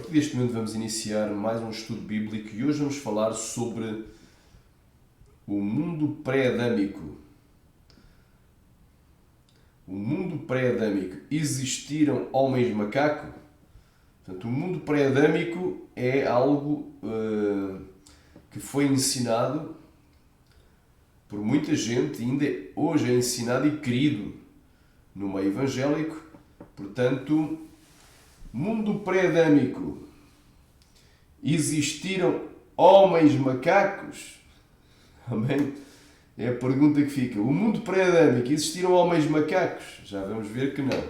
partir deste momento vamos iniciar mais um estudo bíblico e hoje vamos falar sobre o mundo pré-adâmico. O mundo pré-adâmico. Existiram homens macaco? Portanto, o mundo pré-adâmico é algo que foi ensinado por muita gente, ainda hoje é ensinado e querido no meio evangélico. Portanto, mundo pré-adâmico. Existiram homens macacos? Amém? É a pergunta que fica. O mundo pré-adâmico, existiram homens macacos? Já vamos ver que não.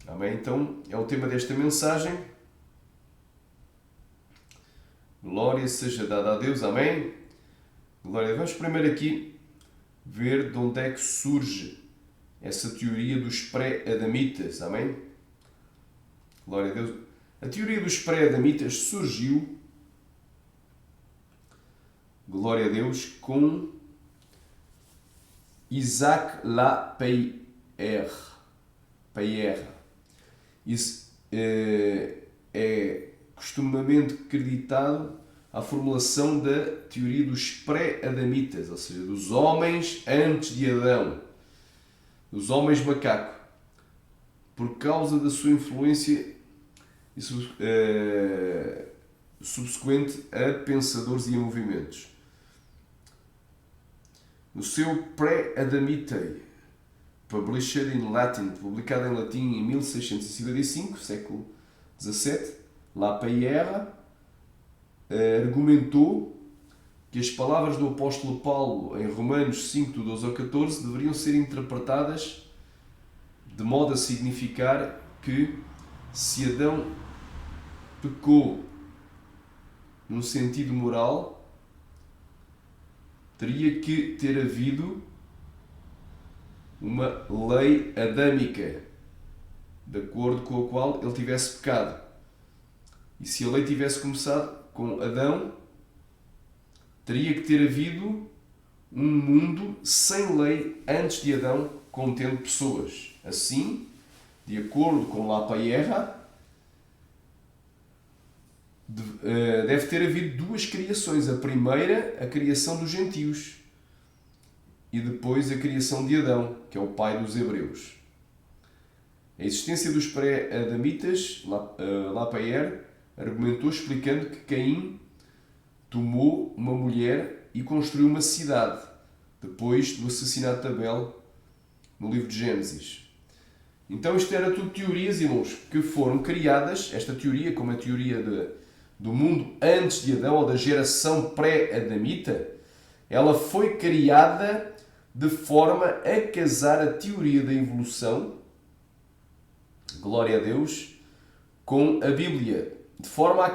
Amém? Então, é o tema desta mensagem. Glória seja dada a Deus. Amém? Glória. Vamos primeiro aqui ver de onde é que surge essa teoria dos pré-adamitas. Amém? Glória a Deus. A teoria dos pré-adamitas surgiu, glória a Deus, com Isaac Lapierre. Isso é costumamente acreditado à formulação da teoria dos pré-adamitas, ou seja, dos homens antes de Adão, dos homens macaco, por causa da sua influência subsequente a pensadores e a movimentos. No seu Pre-Adamite, published in Latin, publicado em latim em 1655, século XVII, Lapierre argumentou que as palavras do apóstolo Paulo em Romanos 5, do 12 ao 14, deveriam ser interpretadas de modo a significar que se Adão pecou num sentido moral, teria que ter havido uma lei adâmica, de acordo com a qual ele tivesse pecado. E se a lei tivesse começado com Adão, teria que ter havido um mundo sem lei antes de Adão, contendo pessoas. Assim, de acordo com Lapierre, deve ter havido duas criações. A primeira, a criação dos gentios, e depois a criação de Adão, que é o pai dos hebreus. A existência dos pré-adamitas, Lapierre argumentou explicando que Caim tomou uma mulher e construiu uma cidade, depois do assassinato de Abel, no livro de Gênesis. Então isto era tudo teorias, irmãos, que foram criadas, esta teoria, como a teoria do mundo antes de Adão, ou da geração pré-adamita, ela foi criada de forma a casar a teoria da evolução, glória a Deus, com a Bíblia, de forma a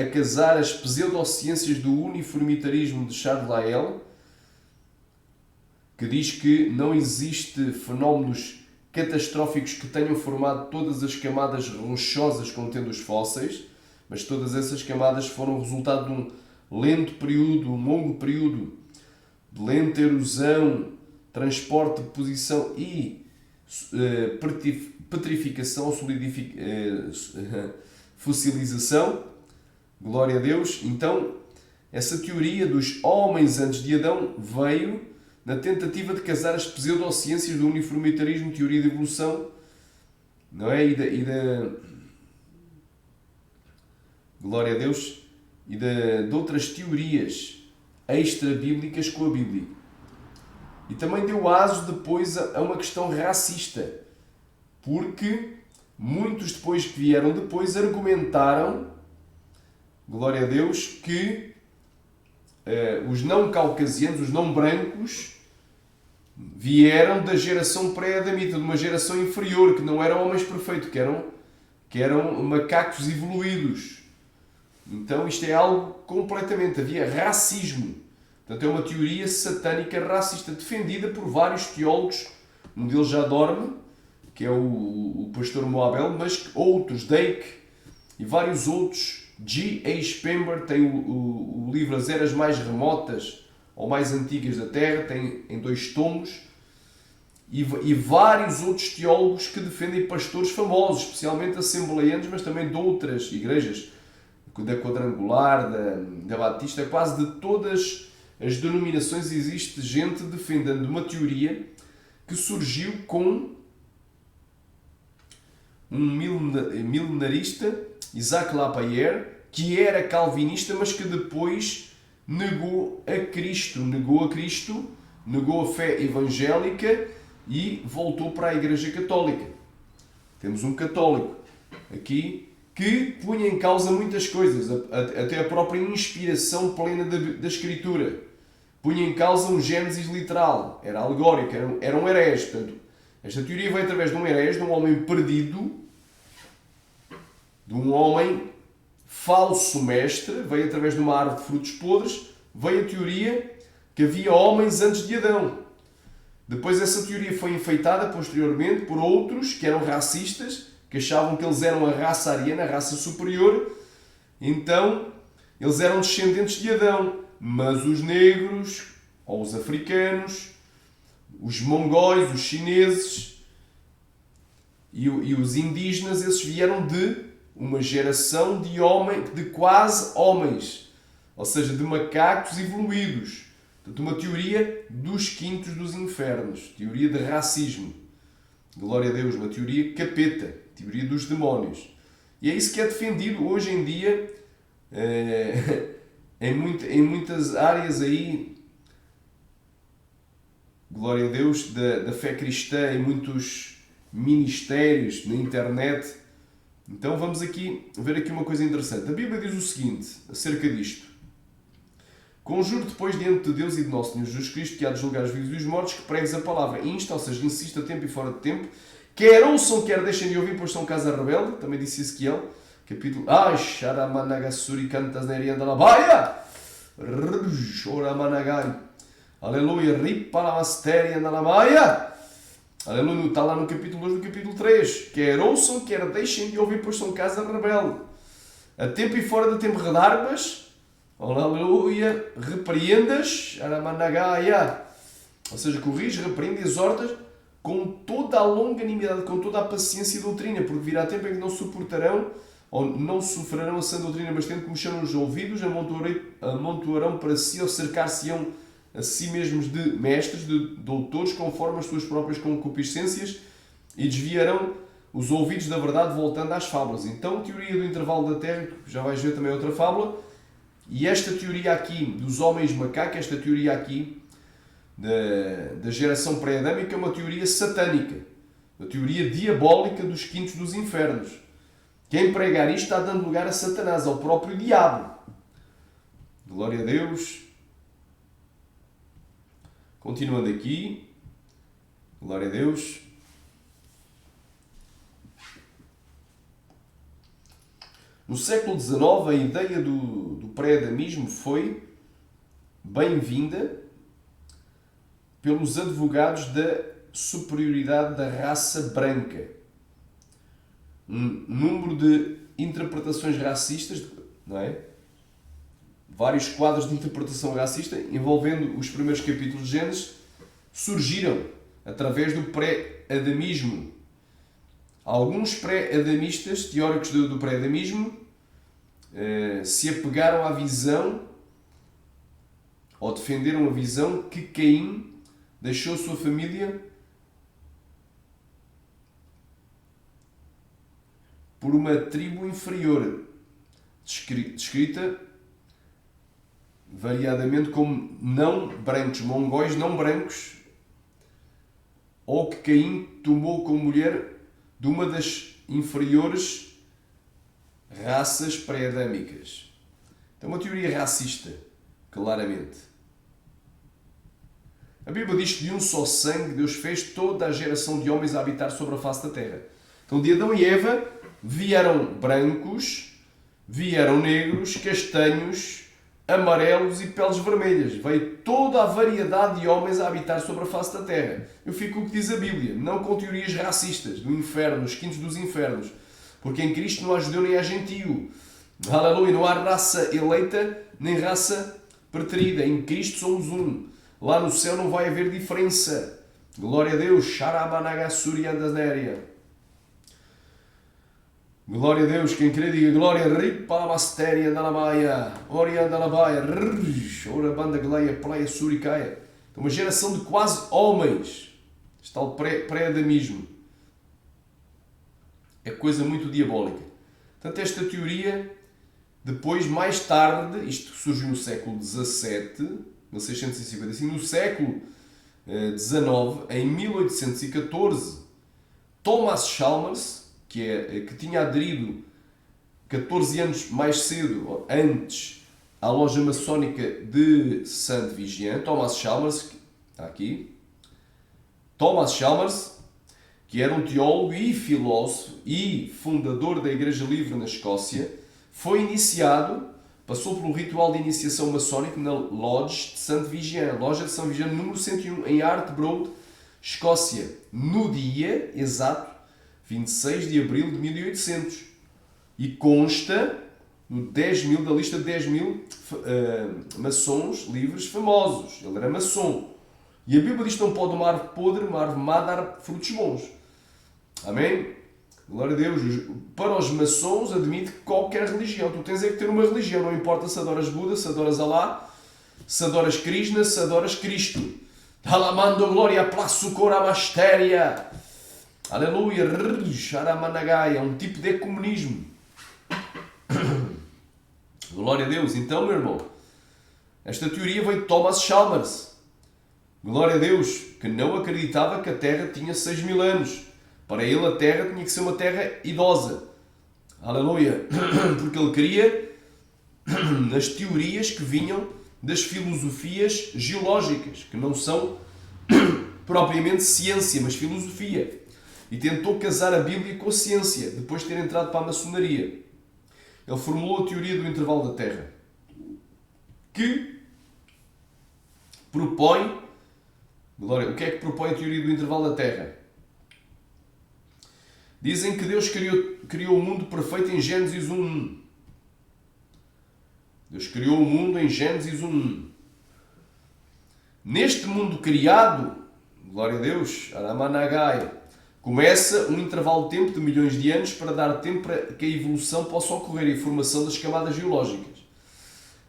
casar as pseudociências do uniformitarismo de Charles Lyell, que diz que não existe fenómenos catastróficos que tenham formado todas as camadas rochosas contendo os fósseis, mas todas essas camadas foram resultado de um lento período, um longo período de lenta erosão, transporte, deposição e petrificação, fossilização. Glória a Deus. Então, essa teoria dos homens antes de Adão veio na tentativa de casar as pseudociências do uniformitarismo, teoria de evolução, não é? Glória a Deus. E de outras teorias extra-bíblicas com a Bíblia. E também deu aso depois a uma questão racista, porque muitos depois que vieram depois argumentaram, glória a Deus, que os não caucasianos, os não brancos, vieram da geração pré-adamita, de uma geração inferior, que não eram homens perfeitos, que eram macacos evoluídos. Então isto é algo completamente, havia racismo. Portanto, é uma teoria satânica racista, defendida por vários teólogos. Um deles já dorme, que é o pastor Moabel, mas outros, Dake e vários outros. G.H. Pember tem o livro As Eras Mais Remotas ou Mais Antigas da Terra, tem em 2 tomos. E vários outros teólogos que defendem pastores famosos, especialmente assembleianos, mas também de outras igrejas, da Quadrangular, da Batista, quase de todas as denominações existe gente defendendo uma teoria que surgiu com um milenarista, Isaac Lapierre, que era calvinista, mas que depois negou a Cristo, negou a fé evangélica e voltou para a Igreja Católica. Temos um católico aqui que punha em causa muitas coisas, até a própria inspiração plena da Escritura. Punha em causa um Gênesis literal, era alegórico, era um herege. Portanto, esta teoria veio através de um herege, de um homem perdido, de um homem falso mestre, veio através de uma árvore de frutos podres, veio a teoria que havia homens antes de Adão. Depois essa teoria foi enfeitada posteriormente por outros que eram racistas, que achavam que eles eram a raça ariana, a raça superior. Então, eles eram descendentes de Adão. Mas os negros, ou os africanos, os mongóis, os chineses e os indígenas, esses vieram de uma geração de quase homens. Ou seja, de macacos evoluídos. Portanto, uma teoria dos quintos dos infernos. Teoria de racismo. Glória a Deus. Uma teoria capeta. Teoria dos demónios. E é isso que é defendido hoje em dia em muitas áreas aí. Glória a Deus. Da fé cristã, em muitos ministérios na internet. Então vamos aqui ver aqui uma coisa interessante. A Bíblia diz o seguinte acerca disto. Conjuro depois diante de Deus e de nosso Senhor Jesus Cristo, que há de julgar os vivos e os mortos, que pregues a palavra insta, ou seja, insiste a tempo e fora de tempo, quer ouçam, quer deixem de ouvir, pois são casa rebelde. Também disse Ezequiel, capítulo... Sharamanagasuri cantas nerianda la baia! Shoramanagai. Aleluia. Ripalamasteria na la maia. Aleluia. Está lá no capítulo 2 do capítulo 3. Quer ouçam, quer deixem de ouvir, pois são casa rebelde. A tempo e fora de tempo redarmas. Aleluia. Repreendas. Aramanagaia. Ou seja, corrige, repreende e exortas com toda a longanimidade, com toda a paciência e doutrina, porque virá tempo em que não suportarão ou não sofrerão a sã doutrina bastante, como chamam os ouvidos, amontoarão para si ou cercar-se-ão a si mesmos de mestres, de doutores, conforme as suas próprias concupiscências, e desviarão os ouvidos da verdade, voltando às fábulas. Então, teoria do intervalo da Terra, já vais ver também outra fábula, e esta teoria aqui dos homens macacos, esta teoria aqui da geração pré-adâmica é uma teoria satânica, uma teoria diabólica dos quintos dos infernos. Quem pregar isto está dando lugar a Satanás, ao próprio diabo. Glória a Deus. Continuando aqui. Glória a Deus. No século XIX, a ideia do pré-adamismo foi bem-vinda pelos advogados da superioridade da raça branca. Um número de interpretações racistas, não é? Vários quadros de interpretação racista envolvendo os primeiros capítulos de Gênesis surgiram através do pré-adamismo. Alguns pré-adamistas, teóricos do pré-adamismo, se apegaram à visão ou defenderam a visão que Caim deixou sua família por uma tribo inferior, descrita variadamente como não brancos, mongóis não brancos, ou que Caim tomou como mulher de uma das inferiores raças pré-adâmicas. Então, uma teoria racista, claramente. A Bíblia diz que de um só sangue Deus fez toda a geração de homens a habitar sobre a face da terra. Então, de Adão e Eva vieram brancos, vieram negros, castanhos, amarelos e peles vermelhas. Veio toda a variedade de homens a habitar sobre a face da terra. Eu fico com o que diz a Bíblia, não com teorias racistas, do inferno, os quintos dos infernos. Porque em Cristo não há judeu nem há gentio. Aleluia, não há raça eleita nem raça preterida. Em Cristo somos um. Lá no céu não vai haver diferença. Glória a Deus. Sharamanagasuri andanéria. Glória a Deus, quem crê diga glória, ripa mastéria da labaia, oria da labaia, ora banda gleia, pleia suricaia. Então, uma geração de quase homens, este tal pré-adamismo, é coisa muito diabólica. Portanto, esta teoria, depois, mais tarde, isto surgiu no século XVII, 1655, no século XIX, em 1814, Thomas Chalmers, que tinha aderido 14 anos mais cedo, antes, à loja maçónica de Saint-Vigien, Thomas Chalmers, está aqui, Thomas Chalmers, que era um teólogo e filósofo e fundador da Igreja Livre na Escócia, foi iniciado, passou pelo ritual de iniciação maçónico na Lodge de Saint-Vigien, loja de Saint-Vigien, número 101, em Arbroath, Escócia, no dia exato 26 de abril de 1800. E consta no 10.000, da lista de 10.000 maçons livres famosos. Ele era maçom. E a Bíblia diz que não pode uma árvore podre, uma árvore má, dar frutos bons. Amém? Glória a Deus. Para os maçons, admite qualquer religião. Tu tens é que ter uma religião. Não importa se adoras Buda, se adoras Alá, se adoras Krishna, se adoras Cristo. Alamando glória, plaço cora mastéria. Aleluia. Sharamanagaya. É um tipo de ecumenismo. Glória a Deus. Então, meu irmão, esta teoria veio de Thomas Chalmers. Glória a Deus, que não acreditava que a Terra tinha 6.000 anos. Para ele a Terra tinha que ser uma Terra idosa. Aleluia. Porque ele queria nas teorias que vinham das filosofias geológicas, que não são propriamente ciência, mas filosofia. E tentou casar a Bíblia com a ciência, depois de ter entrado para a maçonaria. Ele formulou a teoria do intervalo da Terra, que propõe... Glória, o que é que propõe a teoria do intervalo da Terra? Dizem que Deus criou o mundo perfeito em Gênesis 1.1. Deus criou o mundo em Gênesis 1.1. Neste mundo criado, glória a Deus, Aramanagai, começa um intervalo de tempo de milhões de anos para dar tempo para que a evolução possa ocorrer e a formação das camadas geológicas.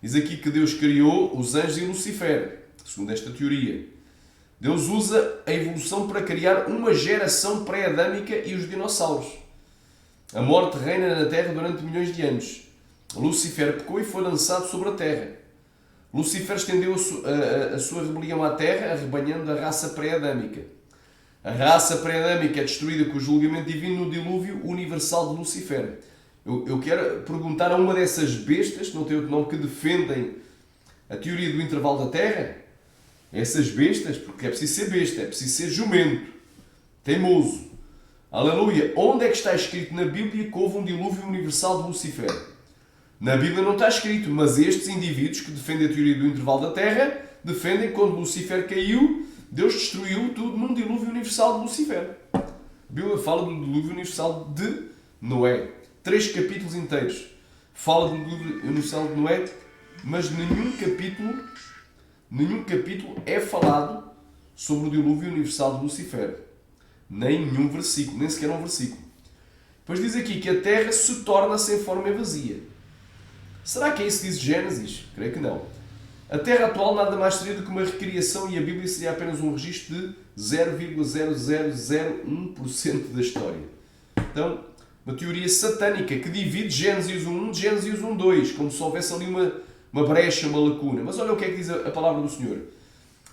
Diz aqui que Deus criou os anjos e Lucifer, segundo esta teoria. Deus usa a evolução para criar uma geração pré-adâmica e os dinossauros. A morte reina na Terra durante milhões de anos. Lucifer pecou e foi lançado sobre a Terra. Lucifer estendeu a sua rebelião à Terra, arrebanhando a raça pré-adâmica. A raça pré-adâmica é destruída com o julgamento divino no dilúvio universal de Lucifer. Eu quero perguntar a uma dessas bestas, que não tem outro nome, que defendem a teoria do intervalo da Terra. Essas bestas, porque é preciso ser besta, é preciso ser jumento, teimoso. Aleluia! Onde é que está escrito na Bíblia que houve um dilúvio universal de Lucifer? Na Bíblia não está escrito, mas estes indivíduos que defendem a teoria do intervalo da Terra defendem que quando Lucifer caiu, Deus destruiu tudo num dilúvio universal de Lucifer. A Bíblia fala do dilúvio universal de Noé. 3 capítulos inteiros. Fala do dilúvio universal de Noé, mas nenhum capítulo é falado sobre o dilúvio universal de Lucifer. Nem nenhum versículo, nem sequer um versículo. Depois diz aqui que a Terra se torna sem forma e vazia. Será que é isso que diz Gênesis? Creio que não. A Terra atual nada mais seria do que uma recriação e a Bíblia seria apenas um registro de 0,0001% da história. Então, uma teoria satânica que divide Gênesis 1 de Gênesis 1.2, como se houvesse ali uma brecha, uma lacuna. Mas olha o que é que diz a palavra do Senhor.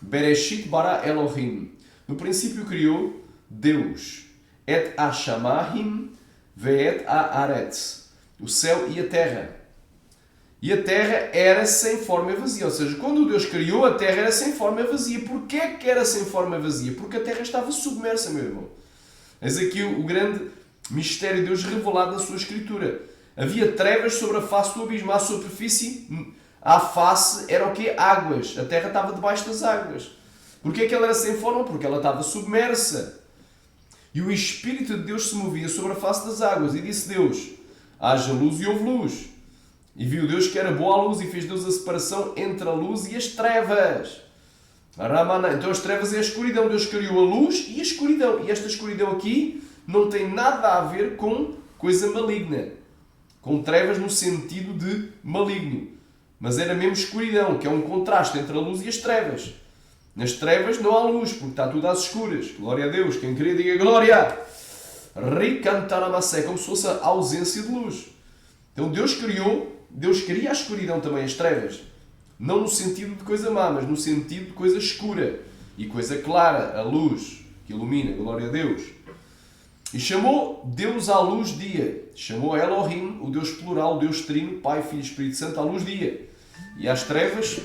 Bereshit bara Elohim. No princípio criou Deus. Et ha-shamahim ve'et ha-aretz. O céu e a terra. E a terra era sem forma e vazia. Ou seja, quando Deus criou, a terra era sem forma e vazia. Porquê que era sem forma e vazia? Porque a terra estava submersa, meu irmão. Eis aqui o grande mistério de Deus revelado na sua Escritura. Havia trevas sobre a face do abismo. À superfície, à face, era o quê? Águas. A terra estava debaixo das águas. Porquê que ela era sem forma? Porque ela estava submersa. E o Espírito de Deus se movia sobre a face das águas. E disse Deus, haja luz e houve luz. E viu Deus que era boa a luz e fez Deus a separação entre a luz e as trevas. Então as trevas é a escuridão. Deus criou a luz e a escuridão. E esta escuridão aqui não tem nada a ver com coisa maligna. Com trevas no sentido de maligno. Mas era mesmo escuridão, que é um contraste entre a luz e as trevas. Nas trevas não há luz, porque está tudo às escuras. Glória a Deus. Quem queria, diga glória. Ricantaramassé, como se fosse a ausência de luz. Então Deus queria a escuridão também, as trevas. Não no sentido de coisa má, mas no sentido de coisa escura. E coisa clara, a luz, que ilumina. Glória a Deus. E chamou Deus à luz dia. Chamou Elohim, o Deus plural, o Deus trino, Pai, Filho e Espírito Santo, à luz dia. E às trevas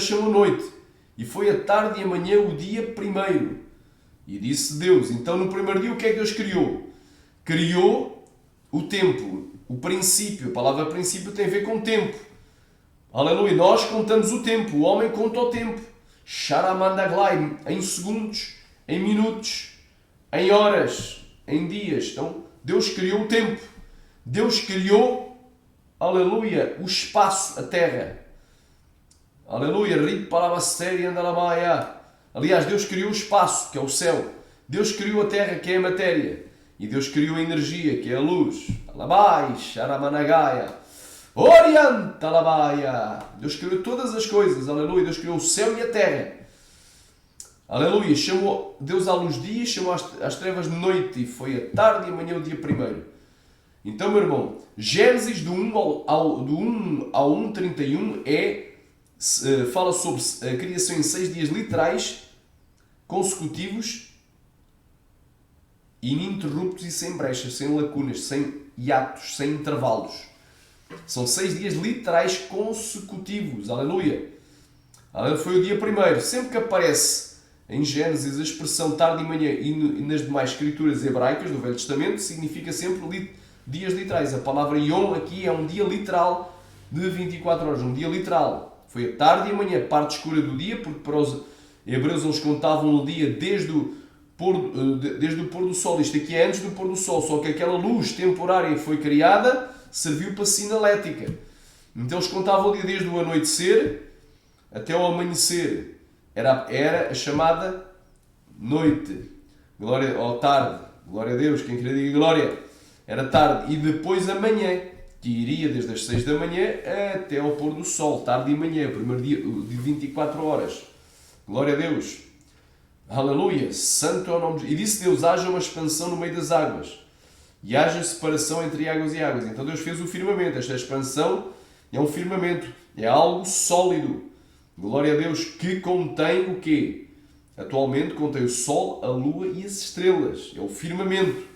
chamou noite. E foi a tarde e a manhã o dia primeiro. E disse Deus. Então no primeiro dia o que é que Deus criou? Criou o tempo, o princípio. A palavra princípio tem a ver com tempo. Aleluia. Nós contamos o tempo. O homem conta o tempo. Sharamandaglai, em segundos, em minutos, em horas, em dias. Então, Deus criou o tempo. Deus criou, aleluia, o espaço, a terra. Aleluia, aliás, Deus criou o espaço, que é o céu. Deus criou a terra, que é a matéria. E Deus criou a energia, que é a luz. Alabai, Sharamanagaya. Orientalabaia. Deus criou todas as coisas, aleluia. Deus criou o céu e a terra. Aleluia. Chamou Deus à luz dia, chamou às trevas de noite, e foi a tarde e amanhã o dia primeiro. Então, meu irmão, Gênesis do 1 ao 1:31 fala sobre a criação em 6 dias literais, consecutivos, ininterruptos e sem brechas, sem lacunas, sem hiatos, sem intervalos. São 6 dias literais consecutivos. Aleluia. Foi o dia primeiro. Sempre que aparece em Gênesis a expressão tarde e manhã e nas demais escrituras hebraicas do Velho Testamento, significa sempre dias literais. A palavra Yom aqui é um dia literal de 24 horas. Um dia literal. Foi a tarde e a manhã, parte escura do dia, porque para os hebreus eles contavam o dia desde o pôr do sol. Isto aqui é antes do pôr do sol. Só que aquela luz temporária que foi criada serviu para sinalética. Então eles contavam o dia desde o anoitecer até ao amanhecer. Era a chamada noite. Glória ao tarde. Glória a Deus. Quem queria diga glória. Era tarde. E depois a manhã, que iria desde as 6 da manhã até ao pôr do sol. Tarde e manhã. O primeiro dia de 24 horas. Glória a Deus. Aleluia. Santo é o nome de... E disse Deus, haja uma expansão no meio das águas. E haja separação entre águas e águas. Então Deus fez o firmamento. Esta expansão é um firmamento. É algo sólido. Glória a Deus, que contém o quê? Atualmente contém o sol, a lua e as estrelas. É o firmamento.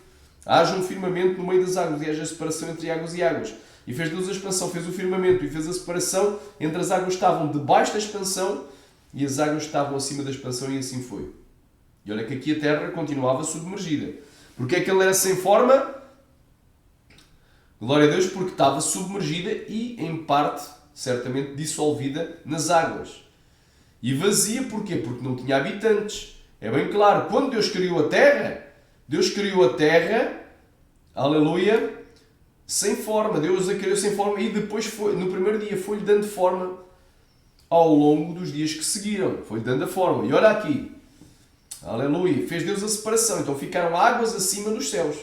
Haja um firmamento no meio das águas e haja separação entre águas e águas. E fez Deus a expansão, fez o firmamento e fez a separação entre as águas que estavam debaixo da expansão e as águas que estavam acima da expansão, e assim foi. E olha que aqui a terra continuava submergida. Porque é que ele era sem forma? Glória a Deus, porque estava submergida e, em parte, certamente dissolvida nas águas. E vazia porquê? Porque não tinha habitantes. É bem claro, quando Deus criou a terra, aleluia, sem forma. Deus a criou sem forma e depois, no primeiro dia, foi-lhe dando forma ao longo dos dias que seguiram. Foi-lhe dando a forma. E olha aqui, aleluia, fez Deus a separação. Então ficaram águas acima dos céus.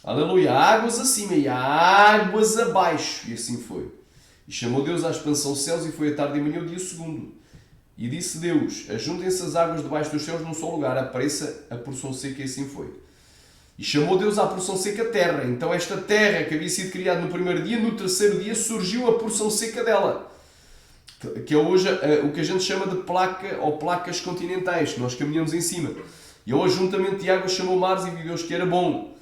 Aleluia, águas acima e águas abaixo. E assim foi. E chamou Deus à expansão dos céus e foi a tarde e manhã o dia segundo. E disse Deus, ajuntem-se as águas debaixo dos céus num só lugar, apareça a porção seca, e assim foi. E chamou Deus à porção seca terra. Então esta terra que havia sido criada no primeiro dia, no terceiro dia surgiu a porção seca dela. Que é hoje o que a gente chama de placa ou placas continentais, que nós caminhamos em cima. E ao ajuntamento de águas chamou mares e viu Deus que era bom.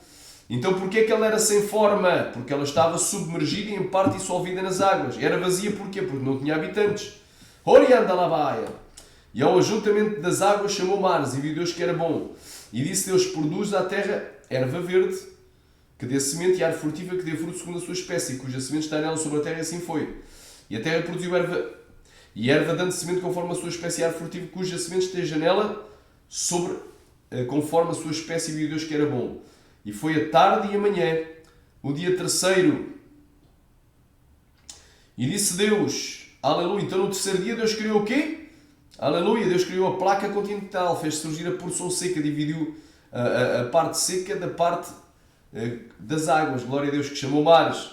Então porquê que ela era sem forma? Porque ela estava submergida e em parte dissolvida nas águas. Era vazia porquê? Porque não tinha habitantes. Oriandalabaia. E ao ajuntamento das águas chamou mares e viu Deus que era bom. E disse Deus, produz à terra erva verde, que dê semente, e árvore frutífera, que dê fruto segundo a sua espécie, cuja semente está nela sobre a terra, e assim foi. E a terra produziu erva, e erva dando semente conforme a sua espécie, e árvore frutífera, cuja semente esteja nela conforme a sua espécie, e viu Deus que era bom. E foi a tarde e a manhã, o dia terceiro. E disse Deus, aleluia, então no terceiro dia Deus criou o quê? Aleluia, Deus criou a placa continental, fez surgir a porção seca, dividiu a parte seca da parte das águas. Glória a Deus, que chamou mares.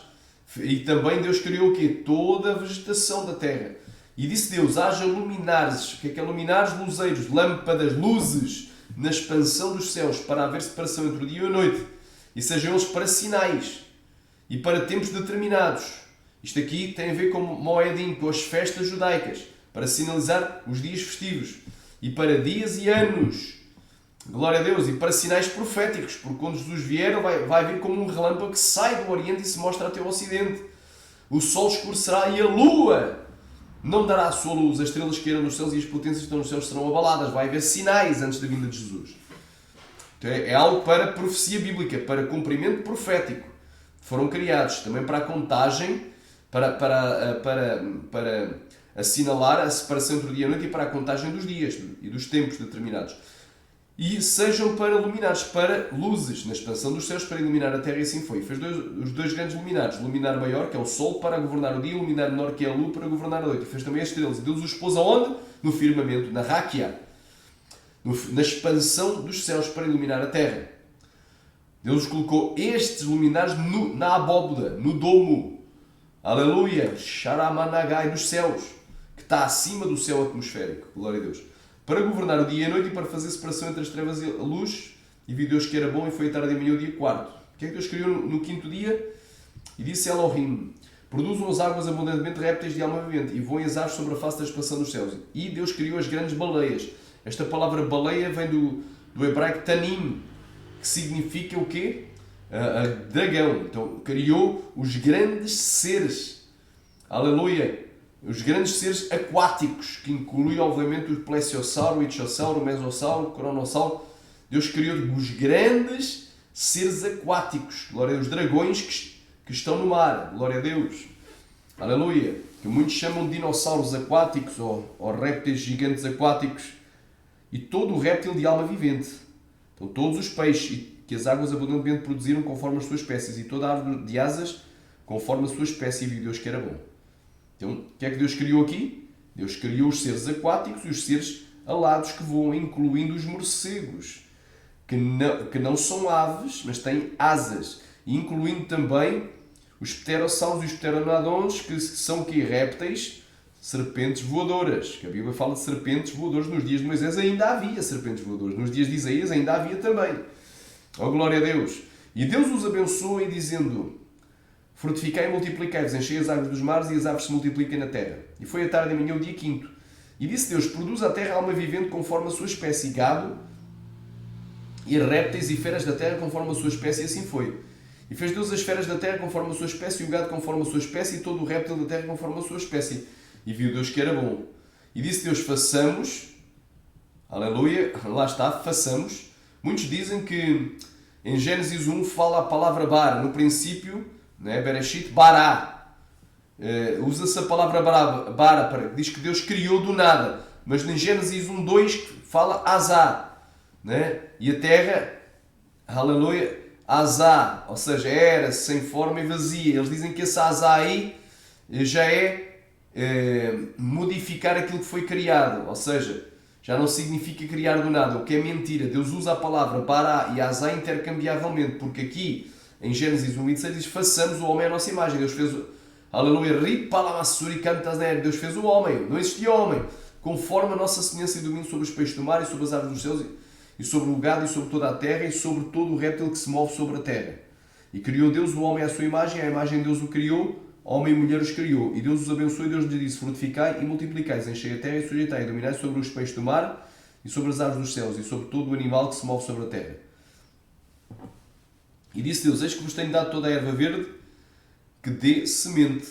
E também Deus criou o quê? Toda a vegetação da terra. E disse Deus, haja luminares. O que é luminares? Luzeiros, lâmpadas, luzes, na expansão dos céus, para haver separação entre o dia e a noite. E sejam eles para sinais e para tempos determinados. Isto aqui tem a ver com Moedim, com as festas judaicas, para sinalizar os dias festivos. E para dias e anos. Glória a Deus. E para sinais proféticos, porque quando Jesus vier, vai vir como um relâmpago que sai do Oriente e se mostra até o Ocidente. O sol escurecerá e a lua não dará a sua luz. As estrelas que eram nos céus e as potências que estão nos céus serão abaladas. Vai haver sinais antes da vinda de Jesus. Então é algo para profecia bíblica, para cumprimento profético. Foram criados também para a contagem, para assinalar a separação entre o dia e a noite e para a contagem dos dias e dos tempos determinados. E sejam para luminares, para luzes, na expansão dos céus, para iluminar a terra, e assim foi. Fez os dois grandes luminares, luminar maior, que é o sol, para governar o dia, e luminar menor, que é a lua, para governar a noite. E fez também as estrelas. E Deus os pôs aonde? No firmamento, na Ráquia, na expansão dos céus, para iluminar a terra. Deus colocou estes luminares na abóboda, no domo, aleluia, Sharamanagai dos céus, que está acima do céu atmosférico, glória a Deus, para governar o dia e a noite e para fazer separação entre as trevas e a luz. E viu Deus que era bom, e foi a tarde e amanhã o dia quarto. O que é que Deus criou no quinto dia? E disse Elohim, produzam as águas abundantemente répteis de alma vivente, e voem as aves sobre a face da expansão dos céus. E Deus criou as grandes baleias. Esta palavra baleia vem do hebraico tanim, que significa o quê? Dragão. Então criou os grandes seres, aleluia, os grandes seres aquáticos, que inclui obviamente o plesiosauro, o ichthyosauro, o mesossauro, o cronossauro. Deus criou os grandes seres aquáticos, glória a Deus, dragões que estão no mar, glória a Deus, aleluia, que muitos chamam de dinossauros aquáticos ou répteis gigantes aquáticos, e todo o réptil de alma vivente. Então todos os peixes que as águas abundantemente produziram conforme as suas espécies, e toda a árvore de asas conforme a sua espécie, e viu Deus que era bom. Então, o que é que Deus criou aqui? Deus criou os seres aquáticos e os seres alados que voam, incluindo os morcegos, que não são aves, mas têm asas, e incluindo também os pterossauros e os pteranodons, que são que répteis, serpentes voadoras, que a Bíblia fala de serpentes voadoras. Nos dias de Moisés ainda havia serpentes voadoras, nos dias de Isaías ainda havia também. Oh, glória a Deus! E Deus os abençoa e dizendo, frutificai e multiplicai-vos, enchei as águas dos mares e as aves se multipliquem na terra. E foi a tarde e amanhã o dia quinto. E disse Deus, produz a terra alma vivente conforme a sua espécie, gado e répteis e feras da terra conforme a sua espécie, e assim foi. E fez Deus as feras da terra conforme a sua espécie, e o gado conforme a sua espécie, e todo o réptil da terra conforme a sua espécie. E viu Deus que era bom. E disse Deus, façamos, aleluia, lá está, façamos. Muitos dizem que em Gênesis 1 fala a palavra bar, no princípio, né, Bereshit, bará. Usa-se a palavra bara, diz que Deus criou do nada. Mas em Gênesis 1:2 fala azá, né? E a terra, aleluia, azá, ou seja, era sem forma e vazia. Eles dizem que esse azá aí já é modificar aquilo que foi criado, ou seja, já não significa criar do nada, o que é mentira. Deus usa a palavra bará e azá intercambiavelmente, porque aqui em Gênesis 1:26 diz, façamos o homem à nossa imagem. Deus fez, aleluia, Deus fez o homem, não existia homem, conforme a nossa semelhança e domínio sobre os peixes do mar e sobre as aves dos céus e sobre o gado e sobre toda a terra e sobre todo o réptil que se move sobre a terra. E criou Deus o homem à sua imagem, a imagem de Deus o criou, homem e mulher os criou. E Deus os abençoou e Deus lhes disse, frutificai e multiplicai, enchei a terra e sujeitai, e dominai sobre os peixes do mar e sobre as aves dos céus e sobre todo o animal que se move sobre a terra. E disse Deus, eis que vos tenho dado toda a erva verde que dê semente,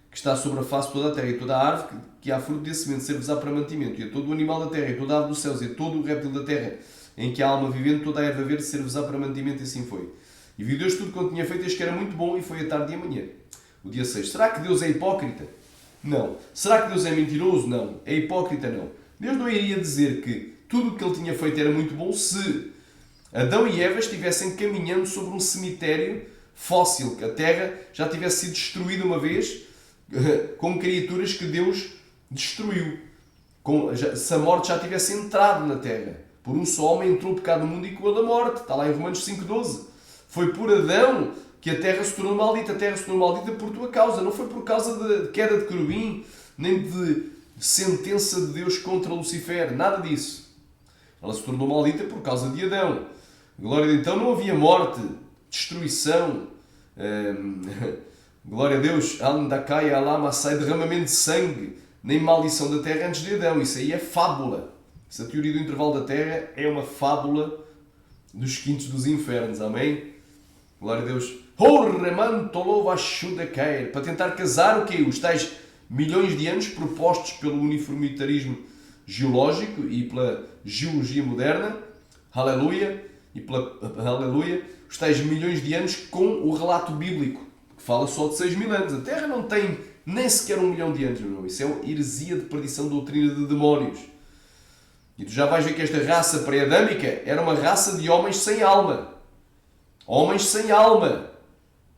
que está sobre a face de toda a terra, e toda a árvore que há fruto de semente ser-vos-á para mantimento, e a todo o animal da terra, e toda a ave dos céus, e a todo o réptil da terra, em que há alma vivente, toda a erva verde ser-vos-á para mantimento, e assim foi. E viu Deus tudo quanto tinha feito, eis que era muito bom, e foi a tarde e a manhã. O dia 6. Será que Deus é hipócrita? Não. Será que Deus é mentiroso? Não. É hipócrita? Não. Deus não iria dizer que tudo o que ele tinha feito era muito bom se Adão e Eva estivessem caminhando sobre um cemitério fóssil, que a Terra já tivesse sido destruída uma vez com criaturas que Deus destruiu. Se a morte já tivesse entrado na Terra. Por um só homem entrou o pecado no mundo e com ele a morte. Está lá em Romanos 5,12. Foi por Adão que a terra se tornou maldita. A terra se tornou maldita por tua causa. Não foi por causa de queda de querubim, nem de sentença de Deus contra Lucifer. Nada disso. Ela se tornou maldita por causa de Adão. Glória a Deus. Então não havia morte, destruição, glória a Deus, andacai, alama, sai, derramamento de sangue, nem maldição da terra antes de Adão. Isso aí é fábula. Essa teoria do intervalo da terra é uma fábula dos quintos dos infernos. Amém? Glória a Deus. Para tentar casar o quê? Os tais milhões de anos propostos pelo uniformitarismo geológico e pela geologia moderna. Aleluia. Aleluia. Os tais milhões de anos com o relato bíblico, que fala só de 6.000 anos. A Terra não tem nem sequer 1 milhão de anos, meu irmão. Isso é uma heresia de perdição, doutrina de demónios. E tu já vais ver que esta raça pré-adâmica era uma raça de homens sem alma. Homens sem alma.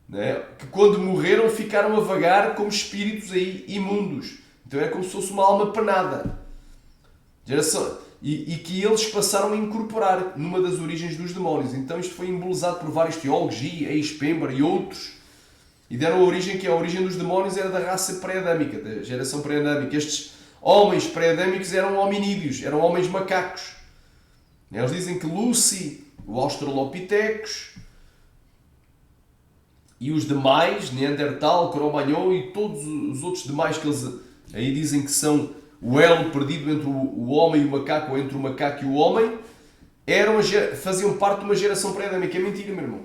Né? Que quando morreram ficaram a vagar como espíritos aí imundos. Então era como se fosse uma alma penada. E que eles passaram a incorporar numa das origens dos demónios. Então isto foi embolizado por vários teólogos, Pember e outros, e deram a origem que a origem dos demónios era da raça pré-adâmica, da geração pré-adâmica. Estes homens pré-adâmicos eram hominídeos, eram homens macacos. Eles dizem que Lucy, o Australopithecus, e os demais, Neandertal, Cro-Magnon e todos os outros demais que eles aí dizem que são o elo perdido entre o homem e o macaco, ou entre o macaco e o homem, faziam parte de uma geração pré-adâmica. É mentira, meu irmão.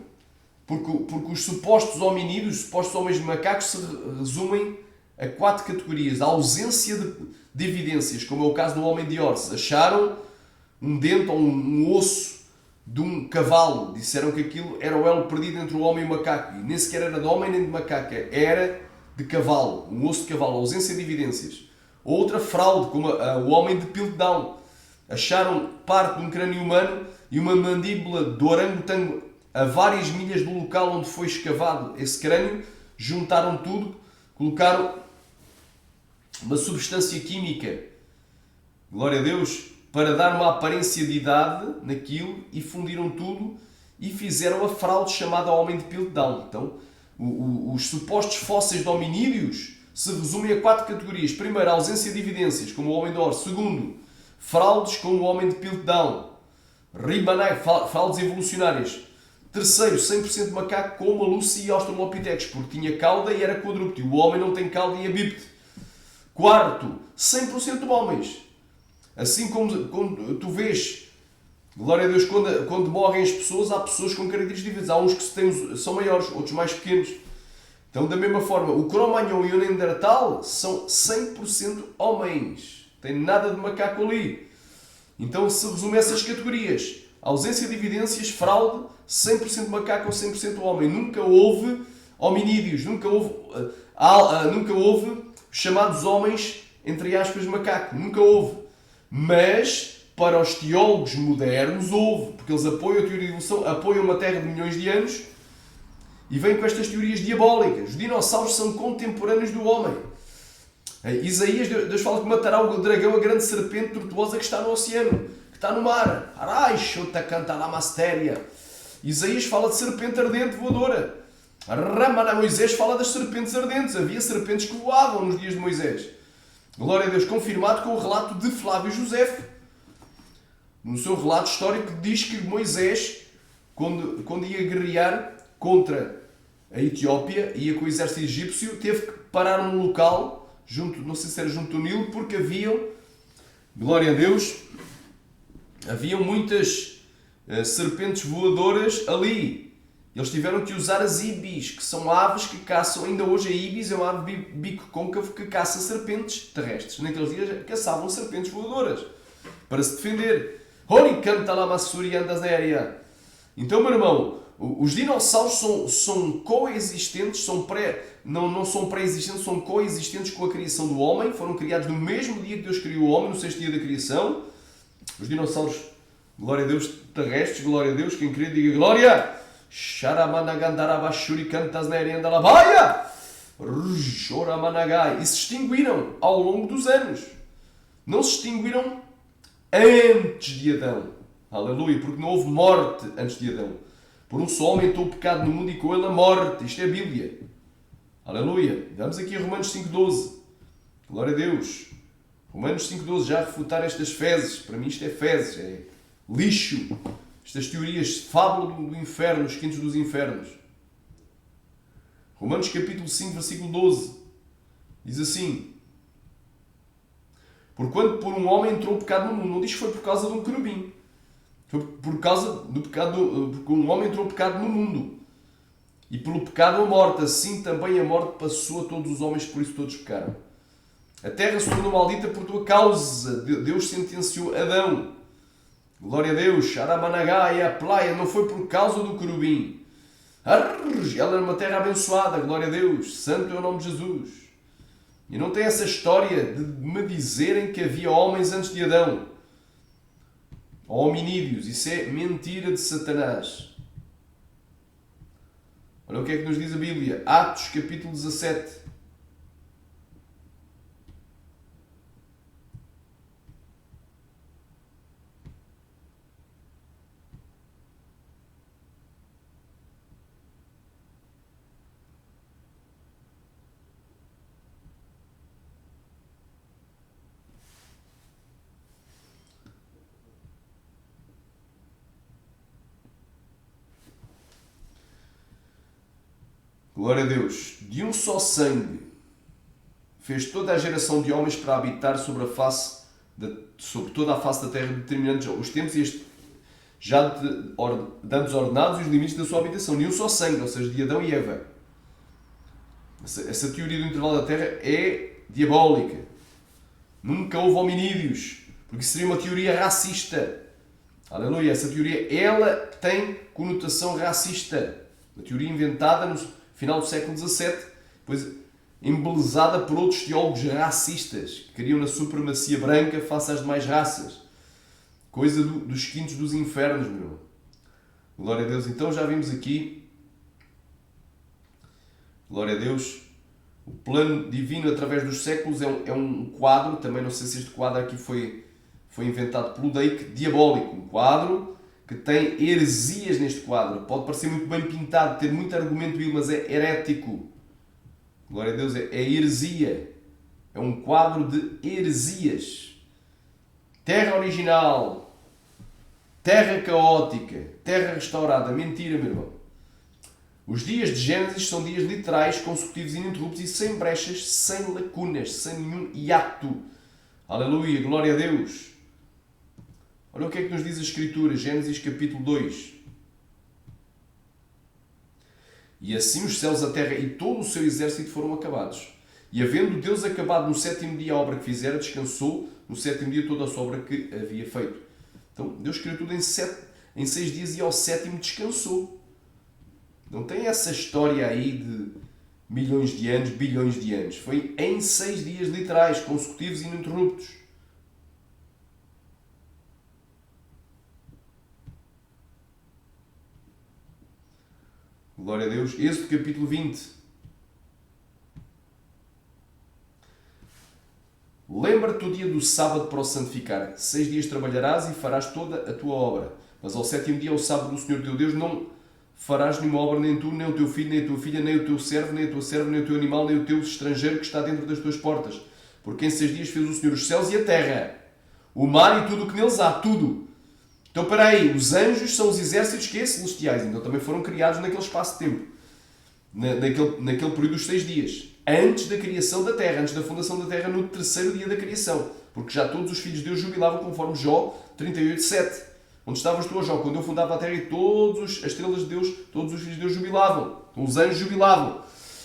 Porque os supostos hominídeos, os supostos homens de macacos, se resumem a 4 categorias. A ausência de evidências, como é o caso do homem de Orse. Acharam um dente ou um osso de um cavalo. Disseram que aquilo era o elo perdido entre o homem e o macaco. E nem sequer era de homem nem de macaco. Era de cavalo. Um osso de cavalo. Ausência de evidências. Outra fraude, como o homem de Piltdown. Acharam parte de um crânio humano e uma mandíbula do orangotango a várias milhas do local onde foi escavado esse crânio. Juntaram tudo, colocaram uma substância química, glória a Deus, para dar uma aparência de idade naquilo, e fundiram tudo e fizeram a fraude chamada homem de Piltdown. Então, os supostos fósseis de hominídeos se resumem a 4 categorias. Primeiro, a ausência de evidências, como o homem de Orse. Segundo, fraudes como o homem de Piltdown. Fraudes evolucionárias. Terceiro, 100% macaco como a Lucy e Australopithecus, porque tinha cauda e era quadrúpede. O homem não tem cauda e é bípede. Quarto, 100% de homens. Assim como tu vês, glória a Deus, quando morrem as pessoas, há pessoas com características diferentes. Há uns que são maiores, outros mais pequenos. Então, da mesma forma, o Cro-Magnon e o Neandertal são 100% homens. Não tem nada de macaco ali. Então, se resume a essas categorias. Ausência de evidências, fraude, 100% macaco ou 100% homem. Nunca houve hominídeos, nunca houve chamados homens, entre aspas, macaco. Nunca houve. Mas, para os teólogos modernos, houve. Porque eles apoiam a teoria de evolução, apoiam uma terra de milhões de anos, e vêm com estas teorias diabólicas. Os dinossauros são contemporâneos do homem. Isaías, Deus fala que matará o dragão, a grande serpente tortuosa que está no oceano, que está no mar. Araixota cantará mastéria. Isaías fala de serpente ardente voadora. Ramana, Moisés fala das serpentes ardentes. Havia serpentes que voavam nos dias de Moisés. Glória a Deus, confirmado com o relato de Flávio Josefo. No seu relato histórico diz que Moisés, quando ia guerrear contra a Etiópia, ia com o exército egípcio, teve que parar num local, não sei se era junto ao Nilo, porque haviam, glória a Deus, haviam muitas serpentes voadoras ali. Eles tiveram que usar as ibis, que são aves que caçam, ainda hoje a ibis é uma ave bico côncavo que caça serpentes terrestres. Naqueles dias caçavam serpentes voadoras para se defender. Então, meu irmão, os dinossauros são coexistentes, não são pré-existentes, são coexistentes com a criação do homem. Foram criados no mesmo dia que Deus criou o homem, no 6º dia da criação. Os dinossauros, glória a Deus, terrestres, glória a Deus, quem crê diga glória. E se extinguiram ao longo dos anos. Não se extinguiram antes de Adão. Aleluia, porque não houve morte antes de Adão. Por um só homem entrou o pecado no mundo e com ele a morte. Isto é a Bíblia. Aleluia. Vamos aqui a Romanos 5,12. Glória a Deus. Romanos 5,12, já a refutar estas fezes. Para mim isto é fezes, é lixo. Estas teorias, fábula do inferno, os quintos dos infernos. Romanos capítulo 5, versículo 12. Diz assim: porquanto por um homem entrou o pecado no mundo. Não diz que foi por causa de um querubim. Foi por causa do pecado, porque um homem entrou o pecado no mundo. E pelo pecado a morte, assim também a morte passou a todos os homens, por isso todos pecaram. A terra se tornou maldita por tua causa. Deus sentenciou Adão. Glória a Deus. Aramanagaia, a playa, não foi por causa do querubim. Ela era uma terra abençoada. Glória a Deus. Santo é o nome de Jesus. E não tem essa história de me dizerem que havia homens antes de Adão. Hominídeos. Isso é mentira de Satanás. Olha o que é que nos diz a Bíblia. Atos capítulo 17. Glória a Deus. De um só sangue fez toda a geração de homens para habitar sobre toda a face da terra, determinando os tempos e já dando os ordenados e os limites da sua habitação. De um só sangue, ou seja, de Adão e Eva. Essa teoria do intervalo da terra é diabólica. Nunca houve hominídeos, porque seria uma teoria racista. Aleluia. Essa teoria, ela tem conotação racista. Uma teoria inventada no final do século XVII, depois embelezada por outros teólogos racistas, que queriam na supremacia branca face às demais raças. Coisa dos quintos dos infernos, meu irmão. Glória a Deus. Então já vimos aqui, glória a Deus, o plano divino através dos séculos é um quadro, também não sei se este quadro aqui foi inventado pelo Dake, diabólico. Um quadro que tem heresias neste quadro. Pode parecer muito bem pintado, ter muito argumento bíblico, mas é herético. Glória a Deus, é heresia. É um quadro de heresias. Terra original, terra caótica, terra restaurada. Mentira, meu irmão. Os dias de Gênesis são dias literais, consecutivos e ininterruptos e sem brechas, sem lacunas, sem nenhum hiato. Aleluia, glória a Deus. Olha o que é que nos diz a Escritura, Gênesis capítulo 2. E assim os céus, a terra e todo o seu exército foram acabados. E havendo Deus acabado no sétimo dia a obra que fizera, descansou no sétimo dia toda a sua obra que havia feito. Então Deus criou tudo em 6 dias e ao sétimo descansou. Não tem essa história aí de milhões de anos, bilhões de anos. Foi em 6 dias literais, consecutivos e ininterruptos. Glória a Deus. Êxodo capítulo 20. Lembra-te o dia do sábado para o santificar. 6 dias trabalharás e farás toda a tua obra. Mas ao sétimo dia, o sábado do Senhor teu Deus, não farás nenhuma obra, nem tu, nem o teu filho, nem a tua filha, nem o teu servo, nem a tua serva, nem o teu animal, nem o teu estrangeiro que está dentro das tuas portas. Porque em 6 dias fez o Senhor os céus e a terra, o mar e tudo o que neles há, tudo. Então, para aí, os anjos são os exércitos que é celestiais, então também foram criados naquele espaço de tempo, naquele período dos 6 dias, antes da criação da terra, antes da fundação da terra, no terceiro dia da criação, porque já todos os filhos de Deus jubilavam conforme Jó 38:7. Onde estavas tu, Jó? Quando eu fundava a terra e as estrelas de Deus, todos os filhos de Deus jubilavam. Então os anjos jubilavam.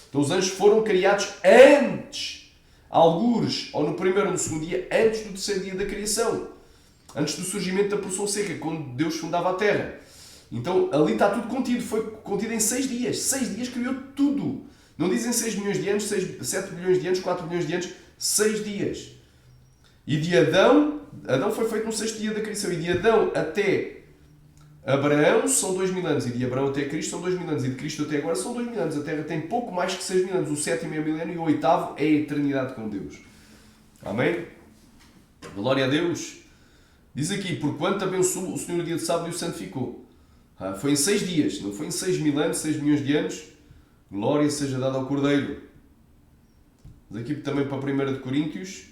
Então os anjos foram criados antes, algures, ou no primeiro ou no segundo dia, antes do terceiro dia da criação. Antes do surgimento da porção seca, quando Deus fundava a terra. Então ali está tudo contido. Foi contido em 6 dias. 6 dias criou tudo. Não dizem 6 milhões de anos, 7 bilhões de anos, 4 bilhões de anos. 6 dias. E de Adão foi feito no 6º dia da criação. E de Adão até Abraão são 2000 anos. E de Abraão até Cristo são 2000 anos. E de Cristo até agora são 2000 anos. A Terra tem pouco mais que 6 mil anos. O 7º é milénio e o 8º é a eternidade com Deus. Amém? Glória a Deus. Diz aqui, porquanto também o Senhor o dia de sábado e o santificou. Foi em 6 dias, não foi em 6.000 anos, 6 milhões de anos. Glória seja dada ao Cordeiro. Mas aqui também para a 1 de Coríntios.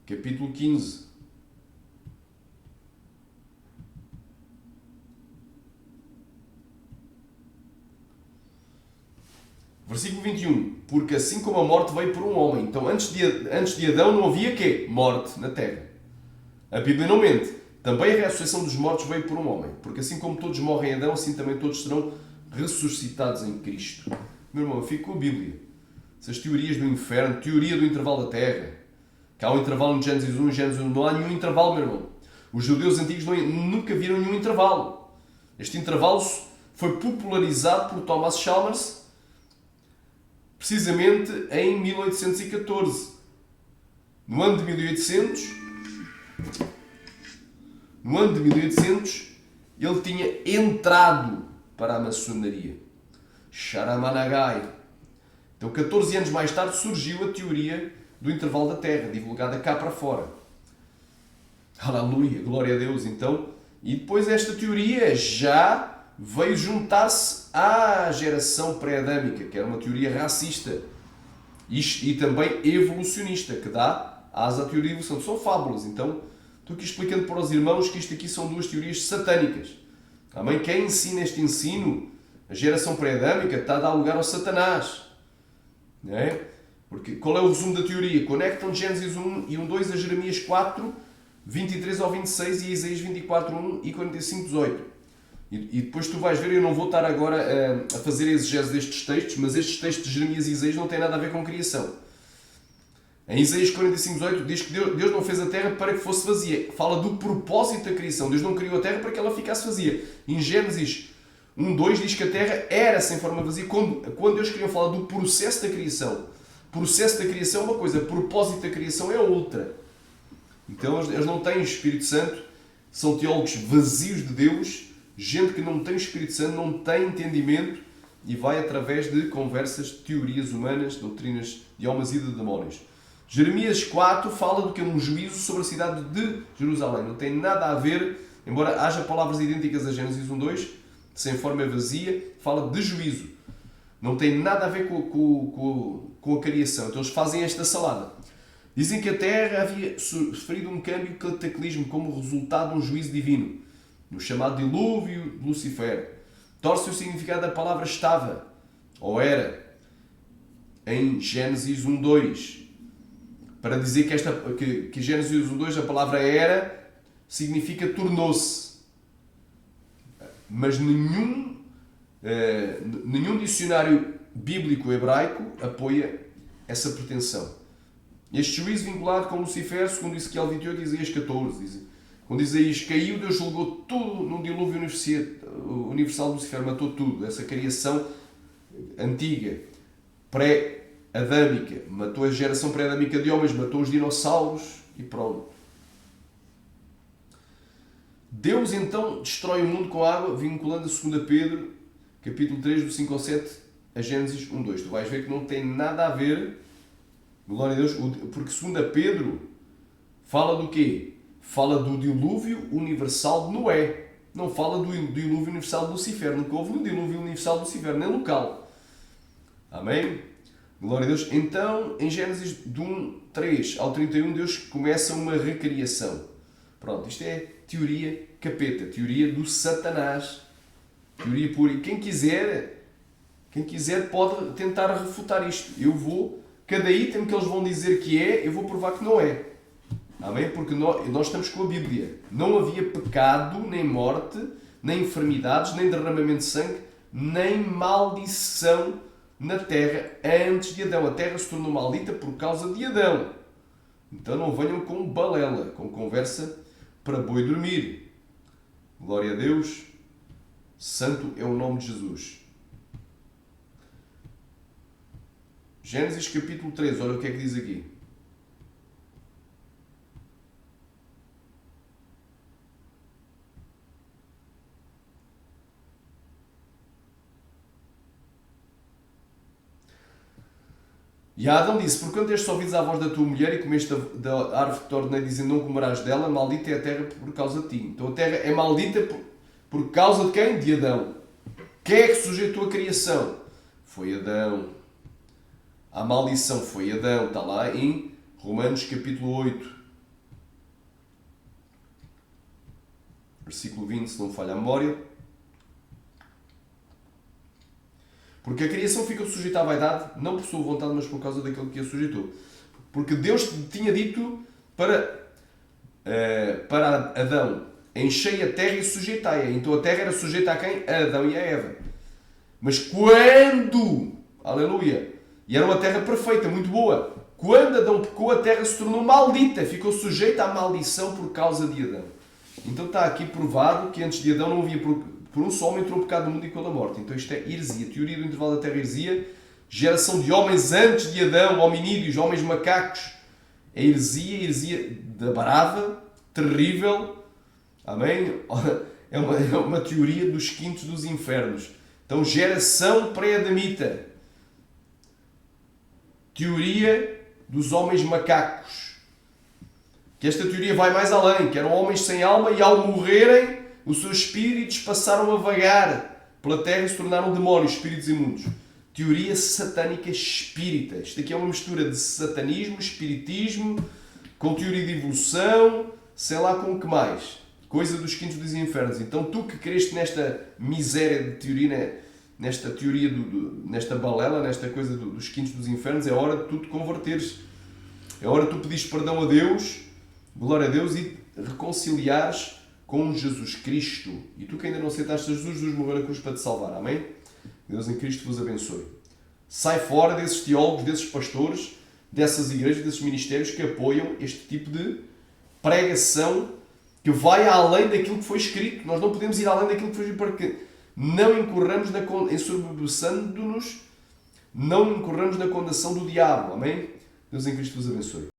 Capítulo 15. Versículo 21. Porque assim como a morte veio por um homem. Então antes de Adão não havia quê? Morte na terra. A Bíblia não mente. Também a ressurreição dos mortos veio por um homem. Porque assim como todos morrem em Adão, assim também todos serão ressuscitados em Cristo. Meu irmão, eu fico com a Bíblia. Essas teorias do inferno, teoria do intervalo da terra. Que há um intervalo no Gênesis 1 e Gênesis 1. Não há nenhum intervalo, meu irmão. Os judeus antigos nunca viram nenhum intervalo. Este intervalo foi popularizado por Thomas Chalmers precisamente em 1814. No ano de 1800, ele tinha entrado para a maçonaria. Charamanagai. Então, 14 anos mais tarde, surgiu a teoria do intervalo da Terra, divulgada cá para fora. Aleluia, glória a Deus. Então, e depois esta teoria já veio juntar-se à geração pré-adâmica, que era uma teoria racista e também evolucionista, que dá asa à teoria de evolução. São fábulas. Então, estou aqui explicando para os irmãos que isto aqui são duas teorias satânicas. Amém? Quem ensina este ensino, a geração pré-adâmica, está a dar lugar ao Satanás. Não é? Porque qual é o resumo da teoria? Conectam Gênesis 1 e 1.2 a Jeremias 4, 23 ao 26 e Isaías 24, 1 e 45, 18. E depois tu vais ver, eu não vou estar agora a fazer a exegese destes textos, mas estes textos de Jeremias e Isaías não têm nada a ver com criação. Em Isaías 45, 18 diz que Deus não fez a terra para que fosse vazia. Fala do propósito da criação. Deus não criou a terra para que ela ficasse vazia. Em Gênesis 1.2 diz que a terra era sem forma vazia. Quando Deus queria falar do processo da criação, processo da criação é uma coisa, propósito da criação é outra. Então eles não têm o Espírito Santo, são teólogos vazios de Deus, gente que não tem o Espírito Santo, não tem entendimento e vai através de conversas, teorias humanas, doutrinas de almas e de demónios. Jeremias 4 fala do que é um juízo sobre a cidade de Jerusalém. Não tem nada a ver, embora haja palavras idênticas a Gênesis 1.2, sem forma vazia, fala de juízo. Não tem nada a ver com a criação. Então eles fazem esta salada. Dizem que a Terra havia sofrido um câmbio cataclismo como resultado de um juízo divino, no chamado dilúvio de Lucifer. Torce o significado da palavra estava, ou era, em Gênesis 1.2. Para dizer que Gênesis 1.2 a palavra era significa tornou-se. Mas nenhum dicionário bíblico hebraico apoia essa pretensão. Este juízo vinculado com Lucifer, segundo Ezequiel 28 e Isaías 14, quando Isaías caiu, Deus julgou tudo num dilúvio universal de Lucifer, matou tudo, essa criação antiga, pré-adâmica, matou a geração pré-adâmica de homens, matou os dinossauros e pronto. Deus então destrói o mundo com água, vinculando a 2 Pedro, capítulo 3, do 5 ao 7, a Gênesis 1.2. Tu vais ver que não tem nada a ver, glória a Deus, porque 2 Pedro fala do quê? Fala do dilúvio universal de Noé. Não fala do dilúvio universal de Lucifer. Nunca houve um dilúvio universal de Lucifer, nem local. Amém? Glória a Deus. Então, em Gênesis de 1.3 ao 31, Deus começa uma recriação. Pronto, isto é teoria capeta, teoria do Satanás. Teoria pura. E quem quiser pode tentar refutar isto. Cada item que eles vão dizer que é, eu vou provar que não é. Amém? Porque nós estamos com a Bíblia. Não havia pecado, nem morte, nem enfermidades, nem derramamento de sangue, nem maldição na terra antes de Adão. A terra se tornou maldita por causa de Adão. Então não venham com balela, com conversa para boi dormir. Glória a Deus. Santo é o nome de Jesus. Gênesis capítulo 3, olha o que é que diz aqui. E Adão disse, porquanto estes ouvidos à voz da tua mulher e comeste da árvore que te ordenei, dizendo, não comerás dela, maldita é a terra por causa de ti. Então a terra é maldita por causa de quem? De Adão. Quem é que sujeitou a criação? Foi Adão. A maldição foi Adão. Está lá em Romanos capítulo 8. Versículo 20, se não me falha a memória. Porque a criação fica sujeita à vaidade, não por sua vontade, mas por causa daquele que a sujeitou. Porque Deus tinha dito para Adão, enchei a terra e sujeitai-a. Então a terra era sujeita a quem? A Adão e a Eva. Mas quando, aleluia, e era uma terra perfeita, muito boa, quando Adão pecou, a terra se tornou maldita, ficou sujeita à maldição por causa de Adão. Então está aqui provado que antes de Adão não havia, por um só homem entrou o pecado no mundo e com a morte. Então isto é heresia, teoria do intervalo da terra, heresia, geração de homens antes de Adão, hominídeos, homens macacos. É heresia da brava, terrível, amém? É uma teoria dos quintos dos infernos. Então, geração pré-adamita. Teoria dos homens macacos. Que esta teoria vai mais além, que eram homens sem alma e ao morrerem, os seus espíritos passaram a vagar pela terra e se tornaram demónios, espíritos imundos. Teoria satânica espírita. Isto aqui é uma mistura de satanismo, espiritismo, com teoria de evolução, sei lá com o que mais. Coisa dos quintos dos infernos. Então tu que creste nesta miséria de teoria, nesta teoria, nesta balela, nesta coisa dos quintos dos infernos, é hora de tu te converteres. É hora de tu pedires perdão a Deus, glória a Deus, e reconciliares com Jesus Cristo. E tu que ainda não aceitaste Jesus morreu na cruz para te salvar. Amém? Deus em Cristo vos abençoe. Sai fora desses teólogos, desses pastores, dessas igrejas, desses ministérios que apoiam este tipo de pregação que vai além daquilo que foi escrito. Nós não podemos ir além daquilo que foi escrito para que não incorramos ensoberbeçando-nos, não incorramos na condenação do diabo. Amém? Deus em Cristo vos abençoe.